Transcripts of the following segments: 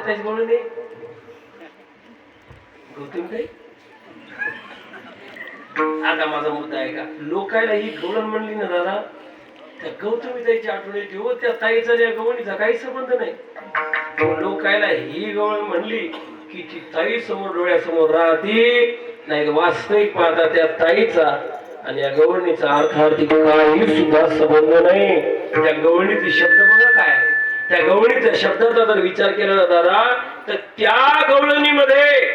त्याच गवळण नाही गौतम काही. आता माझा मुद्दा आहे का, लोकायला ही गवळण म्हणली ना दादा, त्या गौतमी ताईची आठवण येते हो, त्या ताईचा त्या गवळणीचा काही संबंध नाही. लोकायला ही गवळण म्हणली की ती ताई समोर डोळ्यासमोर राहते, नाही वास्तविक पाहता त्या ताईचा आणि या गवळणीचा अर्थार्थी काही सुद्धा संबंध नाही. त्या गवळणीचे शब्द बघा काय, त्या गवळणीच्या शब्दाचा जर विचार केला ना दादा, तर त्या गवळणीमध्ये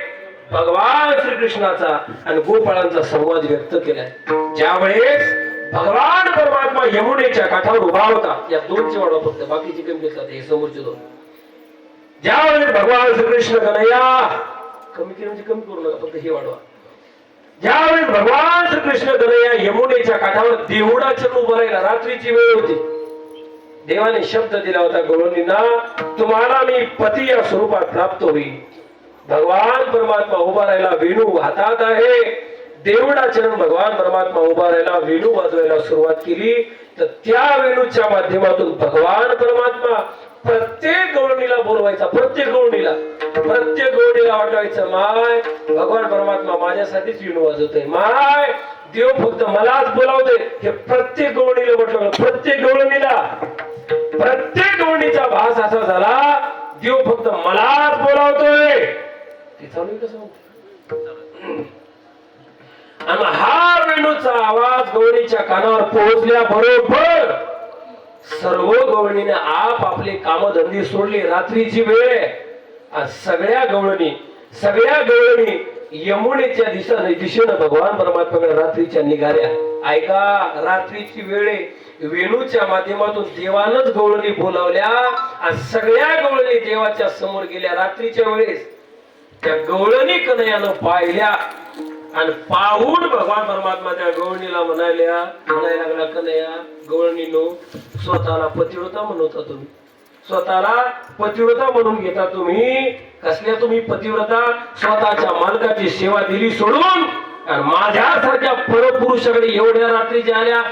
भगवान श्रीकृष्णाचा आणि गोपाळांचा संवाद व्यक्त केलाय. ज्यावेळेस भगवान परमात्मा यमुनेच्या काठावर उभा होता, या दोनचे वाढवा फक्त, बाकीचे कमी घेतला हे समोरचे दोन. ज्यावेळेस भगवान श्रीकृष्ण कन्हैया, कमी केलं म्हणजे कमी करू नका, फक्त हे वाढवा. ज्यावेळेस भगवान श्रीकृष्ण कन्हैया यमुनेच्या काठावर देवडाचरण उभं राहिला, रात्रीची वेळ होती. देवाने शब्द दिला होता गवळणींना, तुम्हाला मी पती या स्वरूपात प्राप्त होईल. भगवान परमात्मा उभा राहिला, वेणू हातात आहे. देवडाचरण भगवान परमात्मा उभा राहिला, वेणू वाजवायला सुरुवात केली. तर त्या वेणूच्या माध्यमातून भगवान परमात्मा प्रत्येक गवळणीला बोलवायचा, प्रत्येक गवळणीला वाटवायचं, माय भगवान परमात्मा माझ्यासाठीच वेणू वाजवतोय, माय देव फक्त मलाच बोलावतोय. हे प्रत्येक गवळणीला म्हटलं, प्रत्येक गवळणीचा भास असा झाला, देव फक्त मलाच बोलावतोय. ते चालू कसं, आणि हा वेणूचा आवाज गवळणीच्या कानावर पोहोचल्या बरोबर सर्व गवळणीने आपले कामधंदे सोडले. रात्रीची वेळ, सगळ्या गवळणी यमुनेच्या दिशेनं भगवान परमात्म्याकडे रात्रीच्या निघाल्या. ऐका, रात्रीची वेळ, वेणूच्या माध्यमातून देवानच गवळणी बोलावल्या आणि सगळ्या गवळणी देवाच्या समोर गेल्या. रात्रीच्या वेळेस त्या गवळणी कन्हैयानं पाहिल्या आणि पाहून भगवान परमात्मा त्या गवळणीला म्हणायला लागला, कन्हैया गवळणीनो, स्वतःला पतिव्रता म्हणता तुम्ही, स्वतःला पतिव्रता म्हणून घेता तुम्ही. कसल्या तुम्ही पतिव्रता, स्वतःच्या मालकाची सेवा दिली सोडून आणि माझ्यासारख्या परपुरुषाकडे एवढ्या रात्रीच्या आल्या.